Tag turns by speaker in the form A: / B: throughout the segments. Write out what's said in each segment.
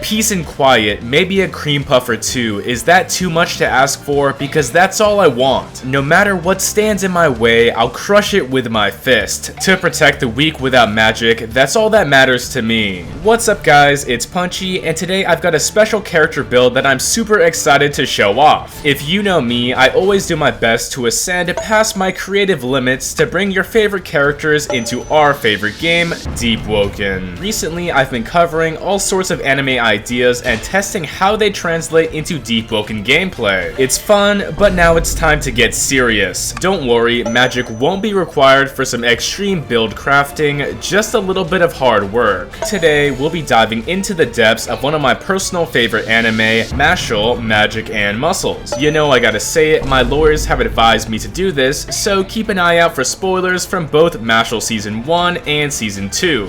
A: peace and quiet, maybe a cream puff or two. Is that too much to ask for? Because that's all I want. No matter what stands in my way, I'll crush it with my fist. To protect the weak without magic, that's all that matters to me. What's up guys, it's Punchy, and today I've got a special character build that I'm super excited to show off. If you know me, I always do my best to ascend past my creative limits to bring your favorite characters into our favorite game, Deepwoken. Recently, I've been covering all sorts of anime ideas and testing how they translate into Deepwoken gameplay. It's fun, but now it's time to get serious. Don't worry, magic won't be required for some extreme build crafting, just a little bit of hard work. Today, we'll be diving into the depths of one of my personal favorite anime, Mashle, Magic and Muscles. You know I gotta say it, my lawyers have advised me to do this, so keep an eye out for spoilers from both Mashle Season 1 and Season 2.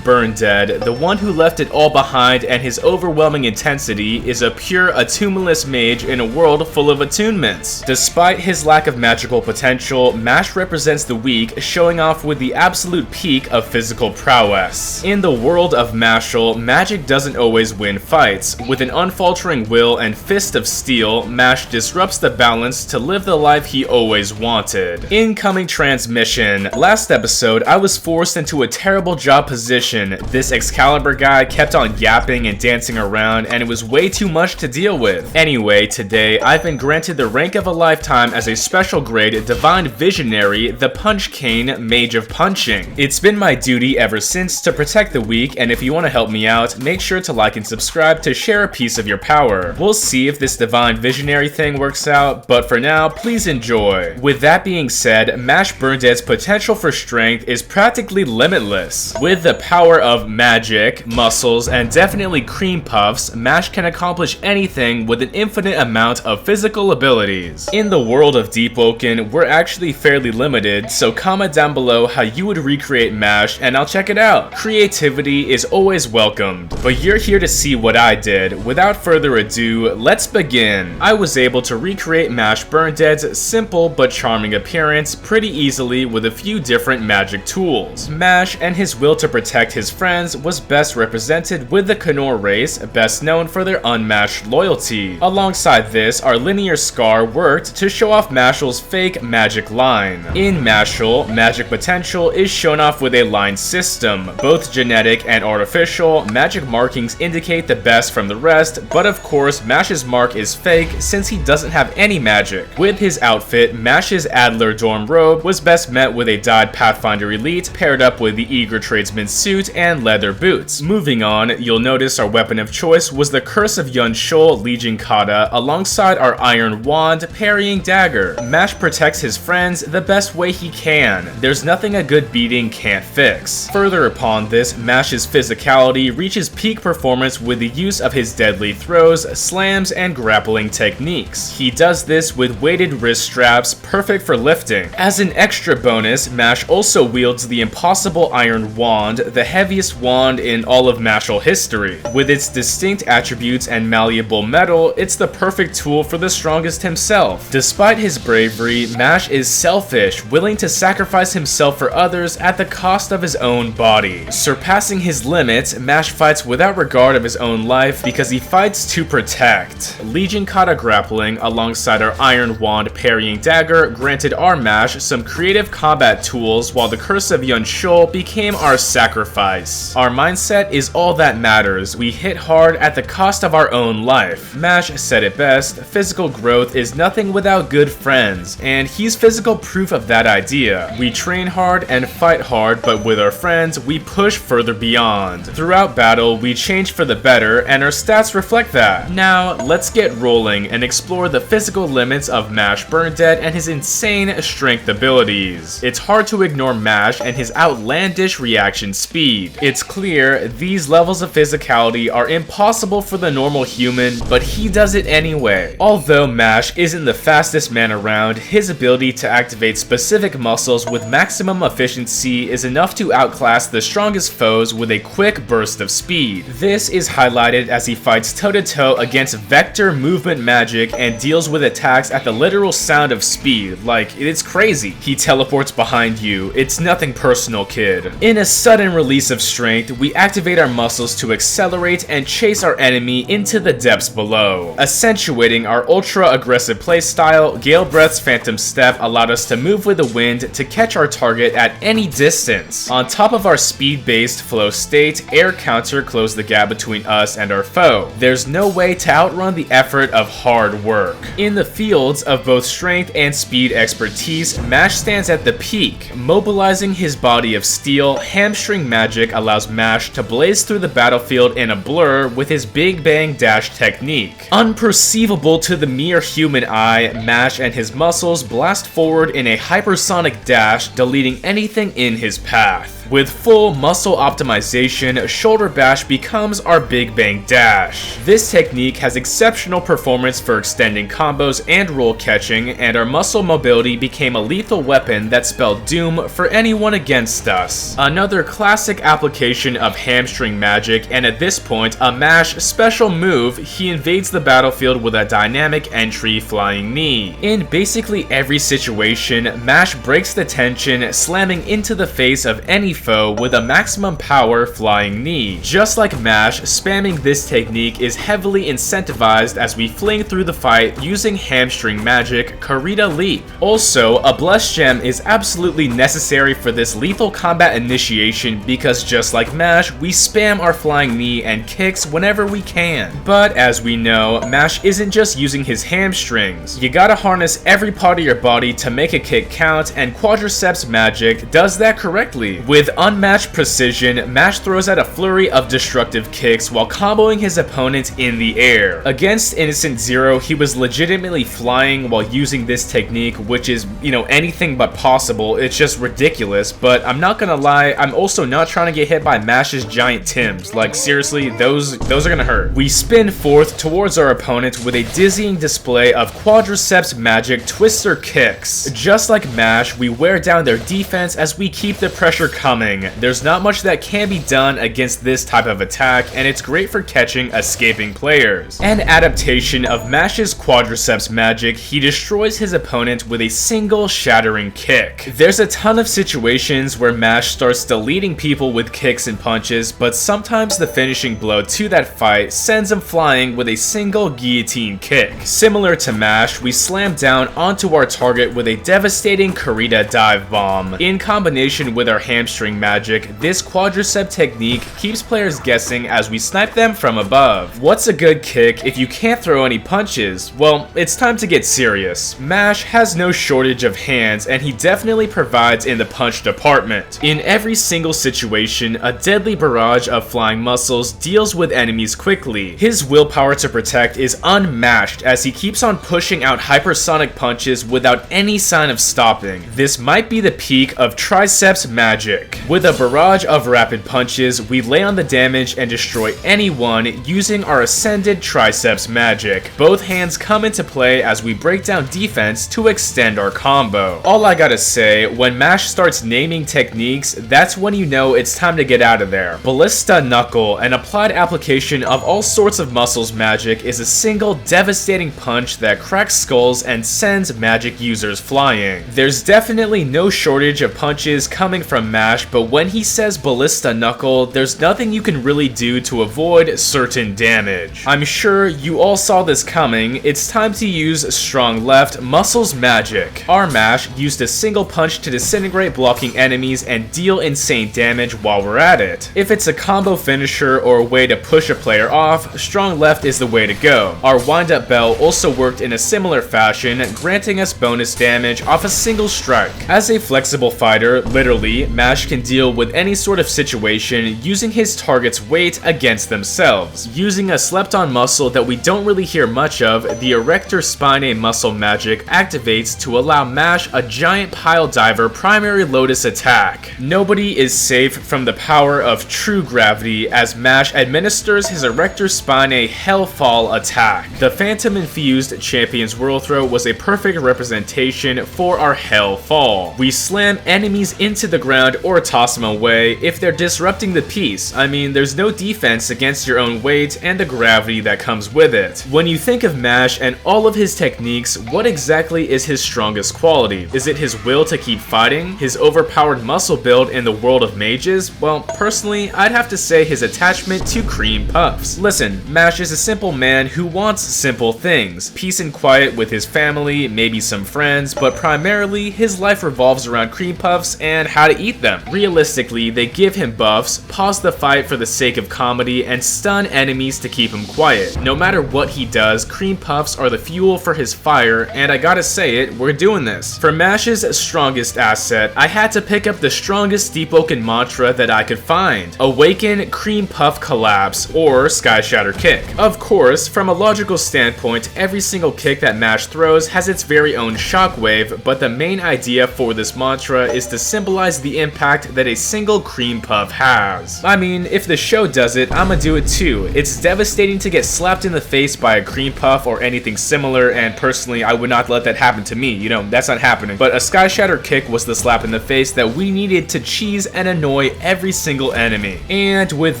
A: Burnedead, the one who left it all behind and his overwhelming intensity, is a pure attumeless mage in a world full of attunements. Despite his lack of magical potential, Mash represents the weak, showing off with the absolute peak of physical prowess. In the world of Mashle, magic doesn't always win fights. With an unfaltering will and fist of steel, Mash disrupts the balance to live the life he always wanted. Incoming transmission. Last episode, I was forced into a terrible job position. This Excalibur guy kept on yapping and dancing around, and it was way too much to deal with. Anyway, today, I've been granted the rank of a lifetime as a special grade Divine Visionary, the Punch Cane Mage of Punching. It's been my duty ever since to protect the weak, and if you want to help me out, make sure to like and subscribe to share a piece of your power. We'll see if this Divine Visionary thing works out, but for now, please enjoy. With that being said, Mash Burnedead's potential for strength is practically limitless. With the power of magic, muscles, and definitely cream puffs, Mash can accomplish anything with an infinite amount of physical abilities. In the world of Deepwoken, we're actually fairly limited, so comment down below how you would recreate Mash and I'll check it out. Creativity is always welcomed, but you're here to see what I did. Without further ado, let's begin. I was able to recreate Mash Burnedead's simple but charming appearance pretty easily with a few different magic tools. Mash and his will to protect his friends was best represented with the Knorr race, best known for their unmatched loyalty. Alongside this, our linear scar worked to show off Mashle's fake magic line. In Mashle, magic potential is shown off with a line system. Both genetic and artificial, magic markings indicate the best from the rest, but of course Mash's mark is fake since he doesn't have any magic. With his outfit, Mash's Adler Dorm robe was best met with a dyed Pathfinder Elite paired up with the Eager Tradesman suit and leather boots. Moving on, you'll notice our weapon of choice was the Curse of Yunshul Legion Kata alongside our Iron Wand parrying dagger. Mash protects his friends the best way he can. There's nothing a good beating can't fix. Further upon this, Mash's physicality reaches peak performance with the use of his deadly throws, slams, and grappling techniques. He does this with weighted wrist straps, perfect for lifting. As an extra bonus, Mash also wields the impossible Iron Wand, the heaviest wand in all of Mashle history. With its distinct attributes and malleable metal, it's the perfect tool for the strongest himself. Despite his bravery, Mash is selfish, willing to sacrifice himself for others at the cost of his own body. Surpassing his limits, Mash fights without regard of his own life because he fights to protect. Legion Kata grappling alongside our Iron Wand parrying dagger granted our Mash some creative combat tools, while the Curse of Yunshul became our sacrifice. Our mindset is all that matters. We hit hard at the cost of our own life. Mash said it best, physical growth is nothing without good friends, and he's physical proof of that idea. We train hard and fight hard, but with our friends, we push further beyond. Throughout battle, we change for the better, and our stats reflect that. Now, let's get rolling and explore the physical limits of Mash Burnedead and his insane strength abilities. It's hard to ignore Mash and his outlandish reaction speed. It's clear these levels of physicality are impossible for the normal human, but he does it anyway. Although Mash isn't the fastest man around, his ability to activate specific muscles with maximum efficiency is enough to outclass the strongest foes with a quick burst of speed. This is highlighted as he fights toe-to-toe against vector movement magic and deals with attacks at the literal sound of speed. Like, it's crazy. He teleports behind you. It's nothing personal, kid. In a sudden release of strength, we activate our muscles to accelerate accelerate and chase our enemy into the depths below. Accentuating our ultra-aggressive playstyle, Gale Breath's Phantom Step allowed us to move with the wind to catch our target at any distance. On top of our speed-based flow state, Air Counter closed the gap between us and our foe. There's no way to outrun the effort of hard work. In the fields of both strength and speed expertise, Mash stands at the peak. Mobilizing his body of steel, Hamstring Magic allows Mash to blaze through the battlefield in a blur with his Big Bang Dash technique. Unperceivable to the mere human eye, Mash and his muscles blast forward in a hypersonic dash, deleting anything in his path. With full muscle optimization, Shoulder Bash becomes our Big Bang Dash. This technique has exceptional performance for extending combos and roll catching, and our muscle mobility became a lethal weapon that spelled doom for anyone against us. Another classic application of Hamstring Magic, and at this point a Mash special move, he invades the battlefield with a dynamic entry Flying Knee. In basically every situation, Mash breaks the tension, slamming into the face of any foe with a maximum power Flying Knee. Just like Mash, spamming this technique is heavily incentivized as we fling through the fight using Hamstring Magic, Karita Leap. Also, a Blessed Gem is absolutely necessary for this lethal combat initiation because just like Mash, we spam our Flying Knee and kicks whenever we can. But as we know, Mash isn't just using his hamstrings. You gotta harness every part of your body to make a kick count, and Quadriceps Magic does that correctly. With unmatched precision, Mash throws out a flurry of destructive kicks while comboing his opponent in the air. Against Innocent Zero, he was legitimately flying while using this technique, which is, anything but possible. It's just ridiculous, but I'm not gonna lie, I'm also not trying to get hit by Mash's giant Tims. Like, seriously, those are gonna hurt. We spin forth towards our opponent with a dizzying display of Quadriceps Magic Twister kicks. Just like Mash, we wear down their defense as we keep the pressure coming. There's not much that can be done against this type of attack, and it's great for catching escaping players. An adaptation of Mash's Quadriceps Magic, he destroys his opponent with a single shattering kick. There's a ton of situations where Mash starts deleting people with kicks and punches, but sometimes the finishing blow to that fight sends him flying with a single guillotine kick. Similar to Mash, we slam down onto our target with a devastating Karita Dive Bomb. In combination with our Hamstring Magic, this Quadricep technique keeps players guessing as we snipe them from above. What's a good kick if you can't throw any punches? Well, it's time to get serious. Mash has no shortage of hands, and he definitely provides in the punch department. In every single situation, a deadly barrage of flying muscles deals with enemies quickly. His willpower to protect is unmatched as he keeps on pushing out hypersonic punches without any sign of stopping. This might be the peak of Triceps Magic. With a barrage of rapid punches, we lay on the damage and destroy anyone using our Ascended Triceps Magic. Both hands come into play as we break down defense to extend our combo. All I gotta say, when Mash starts naming techniques, that's when you know it's time to get out of there. Ballista Knuckle, an applied application of all sorts of muscles magic, is a single devastating punch that cracks skulls and sends magic users flying. There's definitely no shortage of punches coming from Mash, but when he says Ballista Knuckle, there's nothing you can really do to avoid certain damage. I'm sure you all saw this coming. It's time to use Strong Left Muscles Magic. Our Mash used a single punch to disintegrate blocking enemies and deal insane damage while we're at it. If it's a combo finisher or a way to push a player off, Strong Left is the way to go. Our Wind-Up Bell also worked in a similar fashion, granting us bonus damage off a single strike. As a flexible fighter, literally, Mash can deal with any sort of situation using his target's weight against themselves. Using a slept-on muscle that we don't really hear much of, the Erector Spinae Muscle Magic activates to allow Mash a giant pile diver primary lotus attack. Nobody is safe from the power of true gravity as Mash administers his Erector Spinae Hellfall attack. The Phantom-infused Champion's Whirl Throw was a perfect representation for our Hellfall. We slam enemies into the ground or toss them away if they're disrupting the piece. I mean, there's no defense against your own weight and the gravity that comes with it. When you think of Mash and all of his techniques, what exactly is his strongest quality? Is it his will to keep fighting? His overpowered muscle build in the world of mages? Well, personally, I'd have to say his attachment testament to cream puffs. Listen, Mash is a simple man who wants simple things. Peace and quiet with his family, maybe some friends, but primarily his life revolves around cream puffs and how to eat them. Realistically, they give him buffs, pause the fight for the sake of comedy, and stun enemies to keep him quiet. No matter what he does, cream puffs are the fuel for his fire, and I gotta say it, we're doing this. For Mash's strongest asset, I had to pick up the strongest Deepwoken mantra that I could find: Awaken, Cream Puff, Collapse, or Sky Shatter Kick. Of course, from a logical standpoint, every single kick that Mash throws has its very own shockwave, but the main idea for this mantra is to symbolize the impact that a single cream puff has. I mean, if the show does it, I'ma do it too. It's devastating to get slapped in the face by a cream puff or anything similar, and personally, I would not let that happen to me. You know, that's not happening. But a Sky Shatter Kick was the slap in the face that we needed to cheese and annoy every single enemy. And with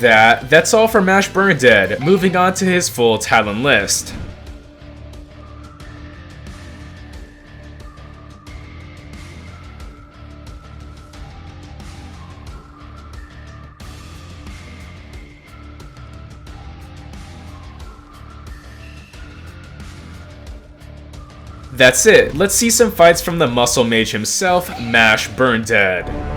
A: that, that's all for Mash Burnedead. Moving on to his full talent list. That's it. Let's see some fights from the muscle mage himself, Mash Burnedead.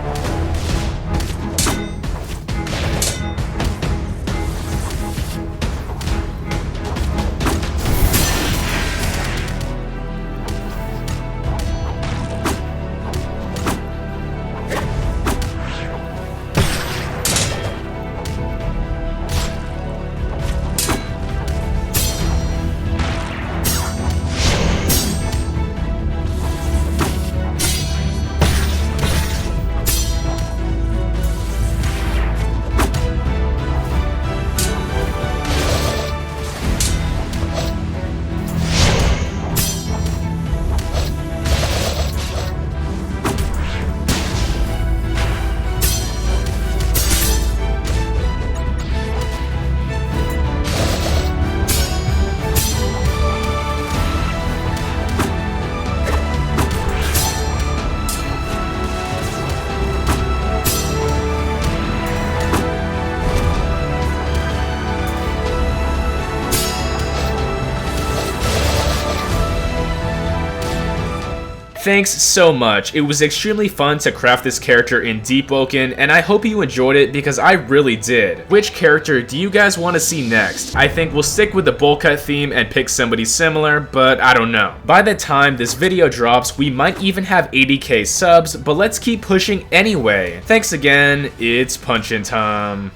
A: Thanks so much. It was extremely fun to craft this character in Deepwoken, and I hope you enjoyed it because I really did. Which character do you guys want to see next? I think we'll stick with the bowl cut theme and pick somebody similar, but I don't know. By the time this video drops, we might even have 80k subs, but let's keep pushing anyway. Thanks again, it's punchin' time.